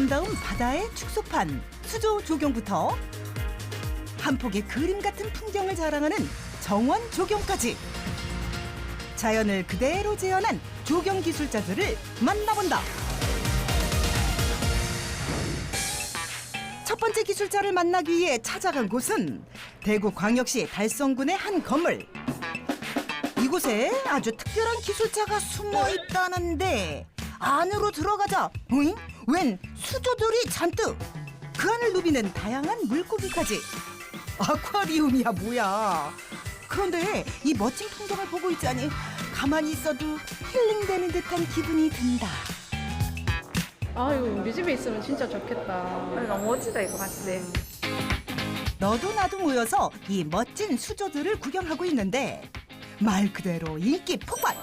아름다운 바다의 축소판 수조 조경부터 한 폭의 그림 같은 풍경을 자랑하는 정원 조경까지 자연을 그대로 재현한 조경 기술자들을 만나본다. 첫 번째 기술자를 만나기 위해 찾아간 곳은 대구광역시 달성군의 한 건물. 이곳에 아주 특별한 기술자가 숨어 있다는데 안으로 들어가자 웬 수조들이 잔뜩 그 안을 누비는 다양한 물고기까지 아쿠아리움이야 뭐야. 그런데 이 멋진 풍경을 보고 있자니 가만히 있어도 힐링되는 듯한 기분이 든다. 아유, 우리 집에 있으면 진짜 좋겠다. 너무 멋지다 이거 맞지? 너도 나도 모여서 이 멋진 수조들을 구경하고 있는데 말 그대로 인기 폭발.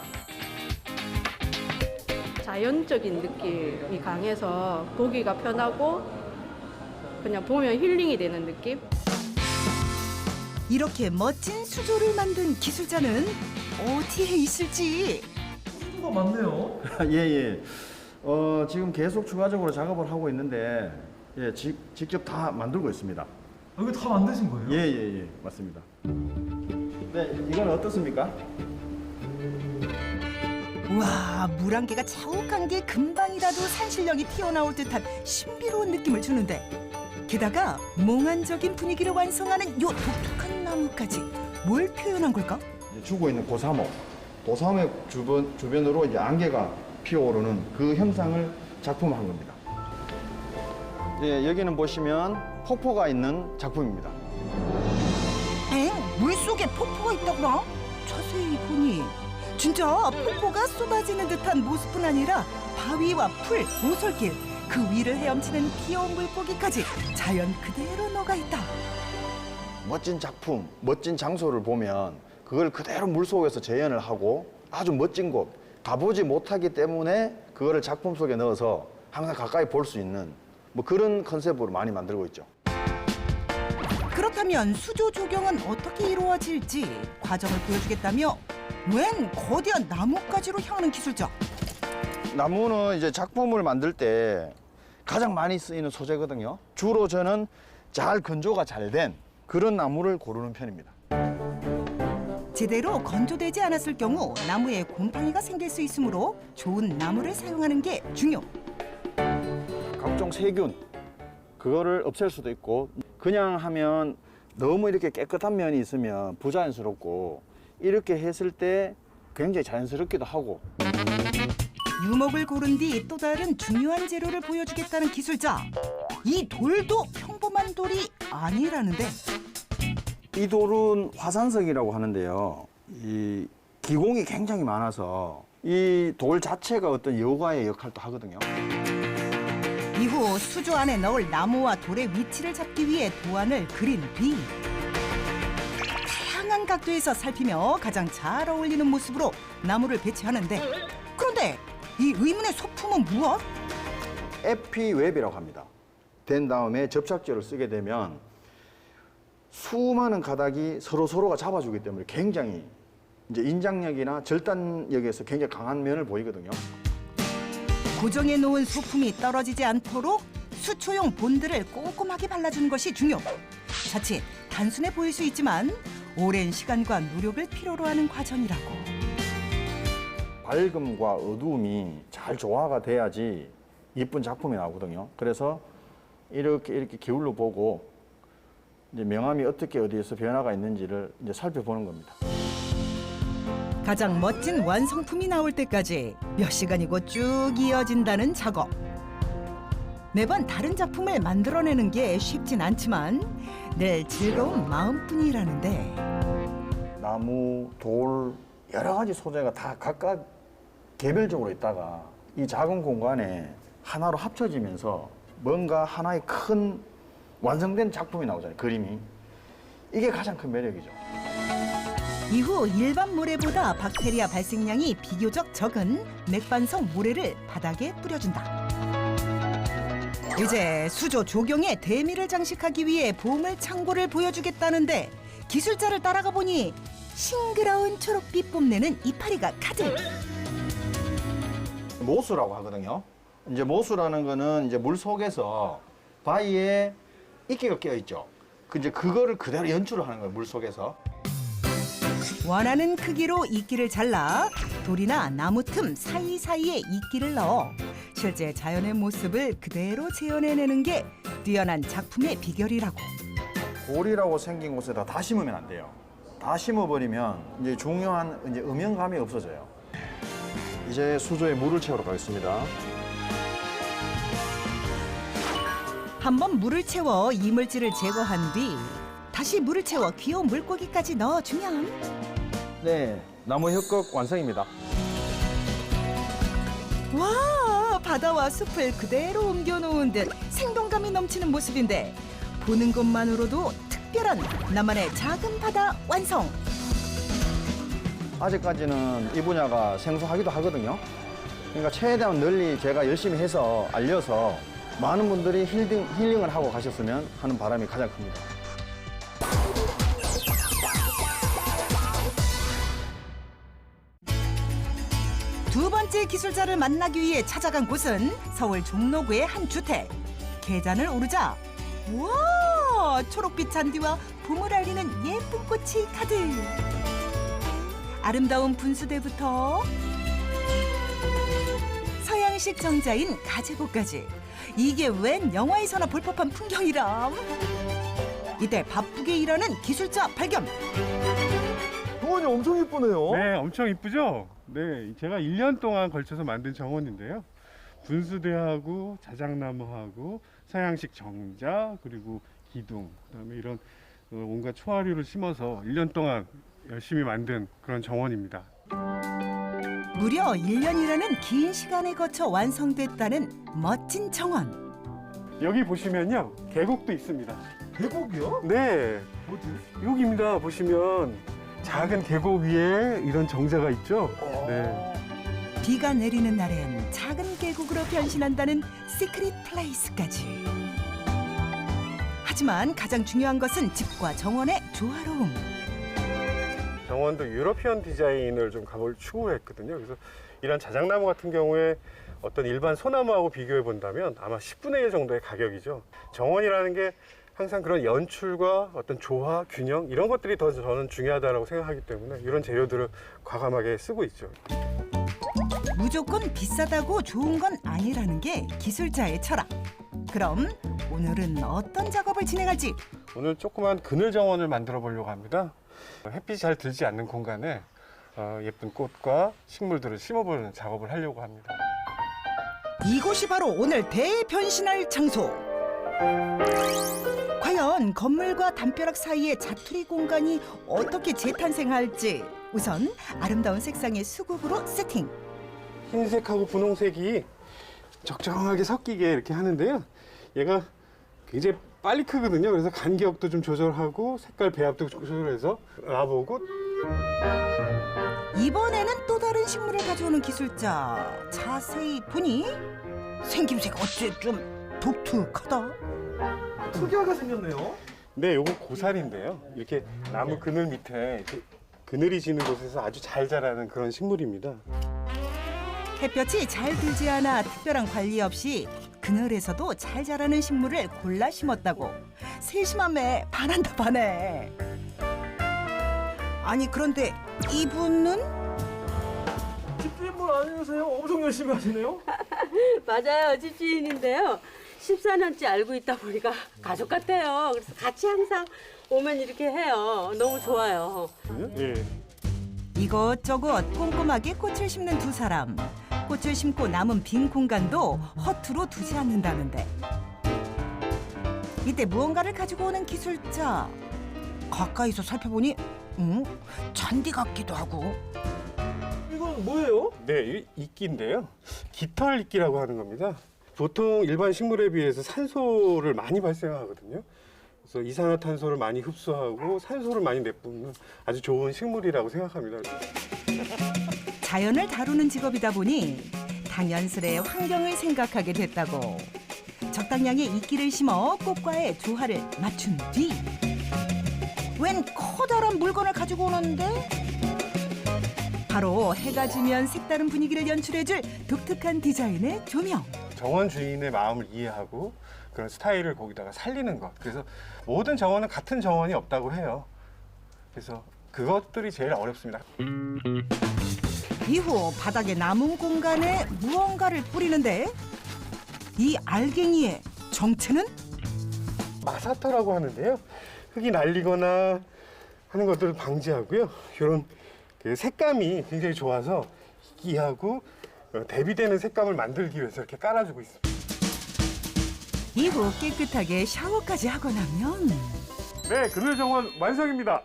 자연적인 느낌이 강해서 보기가 편하고 그냥 보면 힐링이 되는 느낌? 이렇게 멋진 수조를 만든 기술자는 어디에 있을지. 수조가 많네요. 예. 지금 계속 추가적으로 작업을 하고 있는데 예, 직접 다 만들고 있습니다. 아, 이거 다 만드신 거예요? 예, 맞습니다. 네, 이건 어떻습니까? 와, 물 한 개가 자욱한 게 금방이라도 산신령이 튀어나올 듯한 신비로운 느낌을 주는데 게다가 몽환적인 분위기를 완성하는 요 독특한 나무까지 뭘 표현한 걸까? 이제 주고 있는 고사모, 고사모의 주변으로 이제 안개가 피어오르는 그 형상을 작품한 겁니다. 예, 여기는 보시면 폭포가 있는 작품입니다. 물속에 폭포가 있다구나? 자세히 보니 진짜 폭포가 쏟아지는 듯한 모습뿐 아니라 바위와 풀, 오솔길 그 위를 헤엄치는 귀여운 물고기까지 자연 그대로 녹아있다. 멋진 작품, 멋진 장소를 보면 그걸 그대로 물속에서 재현을 하고 아주 멋진 곳, 가보지 못하기 때문에 그거를 작품 속에 넣어서 항상 가까이 볼 수 있는 뭐 그런 컨셉으로 많이 만들고 있죠. 그렇다면 수조 조경은 어떻게 이루어질지 과정을 보여주겠다며 웬 거대한 나뭇가지로 향하는 기술자. 나무는 이제 작품을 만들 때 가장 많이 쓰이는 소재거든요. 주로 저는 잘 건조가 잘 된 그런 나무를 고르는 편입니다. 제대로 건조되지 않았을 경우 나무에 곰팡이가 생길 수 있으므로 좋은 나무를 사용하는 게 중요. 각종 세균 그거를 없앨 수도 있고 그냥 하면 너무 이렇게 깨끗한 면이 있으면 부자연스럽고 이렇게 했을 때 굉장히 자연스럽기도 하고. 유목을 고른 뒤 또 다른 중요한 재료를 보여주겠다는 기술자. 이 돌도 평범한 돌이 아니라는데. 이 돌은 화산석이라고 하는데요. 이 기공이 굉장히 많아서 이 돌 자체가 어떤 여과의 역할도 하거든요. 이후 수조 안에 넣을 나무와 돌의 위치를 잡기 위해 도안을 그린 뒤 다양한 각도에서 살피며 가장 잘 어울리는 모습으로 나무를 배치하는데 그런데 이 의문의 소품은 무엇? 에피웹이라고 합니다. 된 다음에 접착제를 쓰게 되면 수많은 가닥이 서로가 잡아주기 때문에 굉장히 이제 인장력이나 절단력에서 굉장히 강한 면을 보이거든요. 고정해 놓은 소품이 떨어지지 않도록 수초용 본드를 꼼꼼하게 발라주는 것이 중요. 자칫 단순해 보일 수 있지만 오랜 시간과 노력을 필요로 하는 과정이라고. 밝음과 어두움이 잘 조화가 돼야지 예쁜 작품이 나오거든요. 그래서 이렇게 기울로 보고 이제 명암이 어떻게 어디에서 변화가 있는지를 이제 살펴보는 겁니다. 가장 멋진 완성품이 나올 때까지 몇 시간이고 쭉 이어진다는 작업. 매번 다른 작품을 만들어내는 게 쉽진 않지만 늘 즐거운 마음뿐이라는데. 나무, 돌, 여러 가지 소재가 다 각각 개별적으로 있다가 이 작은 공간에 하나로 합쳐지면서 뭔가 하나의 큰 완성된 작품이 나오잖아요, 그림이. 이게 가장 큰 매력이죠. 이후 일반 모래보다 박테리아 발생량이 비교적 적은 맥반석 모래를 바닥에 뿌려준다. 이제 수조 조경에 대미를 장식하기 위해 보물 창고를 보여주겠다는데 기술자를 따라가 보니 싱그러운 초록빛 뽐내는 이파리가 가득. 모수라고 하거든요. 이제 모수라는 거는 이제 물 속에서 바위에 이끼가 끼어 있죠. 이제 그거를 그대로 연출을 하는 거예요. 물 속에서. 원하는 크기로 이끼를 잘라 돌이나 나무 틈 사이사이에 이끼를 넣어 실제 자연의 모습을 그대로 재현해내는 게 뛰어난 작품의 비결이라고. 돌이라고 생긴 곳에다 다 심으면 안 돼요. 다 심어버리면 이제 중요한 이제 음영감이 없어져요. 이제 수조에 물을 채우러 가겠습니다. 한번 물을 채워 이물질을 제거한 뒤 다시 물을 채워 귀여운 물고기까지 넣어주면 네, 나무 협곡 완성입니다. 와, 바다와 숲을 그대로 옮겨놓은 듯 생동감이 넘치는 모습인데 보는 것만으로도 특별한 나만의 작은 바다 완성. 아직까지는 이 분야가 생소하기도 하거든요. 그러니까 최대한 널리 제가 열심히 해서 알려서 많은 분들이 힐링을 하고 가셨으면 하는 바람이 가장 큽니다. 두 번째 기술자를 만나기 위해 찾아간 곳은 서울 종로구의 한 주택. 계단을 오르자 우와, 초록빛 잔디와 봄을 알리는 예쁜 꽃이 가득. 아름다운 분수대부터 서양식 정자인 가재고까지. 이게 웬 영화에서나 볼 법한 풍경이람. 이때 바쁘게 일하는 기술자 발견. 정원이 엄청 이쁘네요. 네, 엄청 이쁘죠? 네, 제가 1년 동안 걸쳐서 만든 정원인데요. 분수대하고 자작나무하고 서양식 정자 그리고 기둥 그다음에 이런 온갖 초화류를 심어서 1년 동안 열심히 만든 그런 정원입니다. 무려 1년이라는 긴 시간에 거쳐 완성됐다는 멋진 정원. 여기 보시면요, 계곡도 있습니다. 계곡이요? 네, 어디? 여기입니다. 보시면 작은 계곡 위에 이런 정자가 있죠? 네. 비가 내리는 날엔 작은 계곡으로 변신한다는 시크릿 플레이스까지. 하지만 가장 중요한 것은 집과 정원의 조화로움. 정원도 유러피언 디자인을 좀 가볼 추구했거든요. 그래서 이런 자작나무 같은 경우에 어떤 일반 소나무하고 비교해 본다면 아마 10분의 1 정도의 가격이죠. 정원이라는 게 항상 그런 연출과 어떤 조화, 균형 이런 것들이 더 저는 중요하다고 생각하기 때문에 이런 재료들을 과감하게 쓰고 있죠. 무조건 비싸다고 좋은 건 아니라는 게 기술자의 철학. 그럼 오늘은 어떤 작업을 진행할지. 오늘 조그만 그늘 정원을 만들어 보려고 합니다. 햇빛이 잘 들지 않는 공간에 예쁜 꽃과 식물들을 심어보는 작업을 하려고 합니다. 이곳이 바로 오늘 대변신할 장소. 과연 건물과 담벼락 사이의 자투리 공간이 어떻게 재탄생할지 우선 아름다운 색상의 수국으로 세팅. 흰색하고 분홍색이 적정하게 섞이게 이렇게 하는데요. 얘가 굉장히 빨리 크거든요. 그래서 간격도 좀 조절하고 색깔 배합도 조절해서 놔보고. 이번에는 또 다른 식물을 가져오는 기술자. 자세히 보니 생김새가 어째 좀 독특하다. 특이하게 생겼네요. 네, 요거 고사리인데요. 이렇게 나무 그늘 밑에 이렇게 그늘이 지는 곳에서 아주 잘 자라는 그런 식물입니다. 햇볕이 잘 들지 않아 특별한 관리 없이 그늘에서도 잘 자라는 식물을 골라 심었다고. 세심함에 반한다 반해. 아니 그런데 이분은? 집주인분 아니세요? 엄청 열심히 하시네요. 맞아요. 집주인인데요. 14년째 알고 있다 보니까 가족 같아요. 그래서 같이 항상 오면 이렇게 해요. 너무 좋아요. 예. 이것저것 꼼꼼하게 꽃을 심는 두 사람. 꽃을 심고 남은 빈 공간도 허투루 두지 않는다는데. 이때 무언가를 가지고 오는 기술자. 가까이서 살펴보니 잔디 같기도 하고. 이건 뭐예요? 네, 이 이끼인데요. 깃털 이끼라고 하는 겁니다. 보통 일반 식물에 비해서 산소를 많이 발생하거든요. 그래서 이산화탄소를 많이 흡수하고 산소를 많이 내뿜는 아주 좋은 식물이라고 생각합니다. 자연을 다루는 직업이다 보니 당연스레 환경을 생각하게 됐다고. 적당량의 이끼를 심어 꽃과의 조화를 맞춘 뒤 웬 커다란 물건을 가지고 오는데 바로 해가 지면 색다른 분위기를 연출해줄 독특한 디자인의 조명. 정원 주인의 마음을 이해하고 그런 스타일을 거기다가 살리는 것. 그래서 모든 정원은 같은 정원이 없다고 해요. 그래서 그것들이 제일 어렵습니다. 이후 바닥에 남은 공간에 무언가를 뿌리는데 이 알갱이의 정체는? 마사터라고 하는데요. 흙이 날리거나 하는 것들을 방지하고요. 이런 그 색감이 굉장히 좋아서 희귀하고 대비되는 색감을 만들기 위해서 이렇게 깔아주고 있습니다. 이후 깨끗하게 샤워까지 하고 나면 네, 그늘 정원 완성입니다.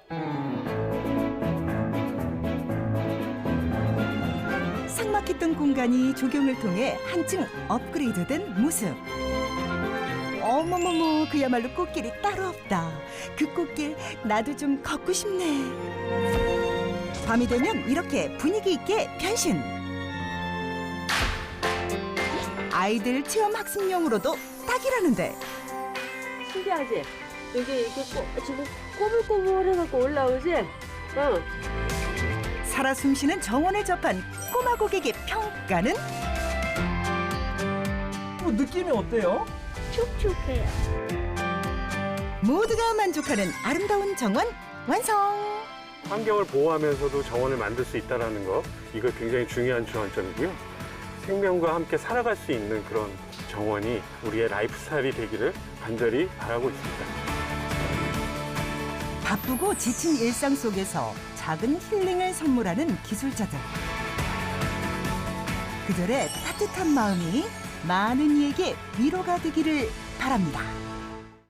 삭막했던 공간이 조경을 통해 한층 업그레이드된 모습. 어머머머, 그야말로 꽃길이 따로 없다. 그 꽃길 나도 좀 걷고 싶네. 밤이 되면 이렇게 분위기 있게 변신. 아이들 체험 학습용으로도 딱이라는데 신기하지? 이게 이렇게 지금 꼬불꼬불해갖고 올라오지? 살아 숨쉬는 정원을 접한 꼬마 고객의 평가는? 느낌이 어때요? 촉촉해요. 모두가 만족하는 아름다운 정원 완성! 환경을 보호하면서도 정원을 만들 수 있다는 거, 이거 굉장히 중요한 주안점이고요. 생명과 함께 살아갈 수 있는 그런 정원이 우리의 라이프 스타일이 되기를 간절히 바라고 있습니다. 바쁘고 지친 일상 속에서 작은 힐링을 선물하는 기술자들. 그들의 따뜻한 마음이 많은 이에게 위로가 되기를 바랍니다.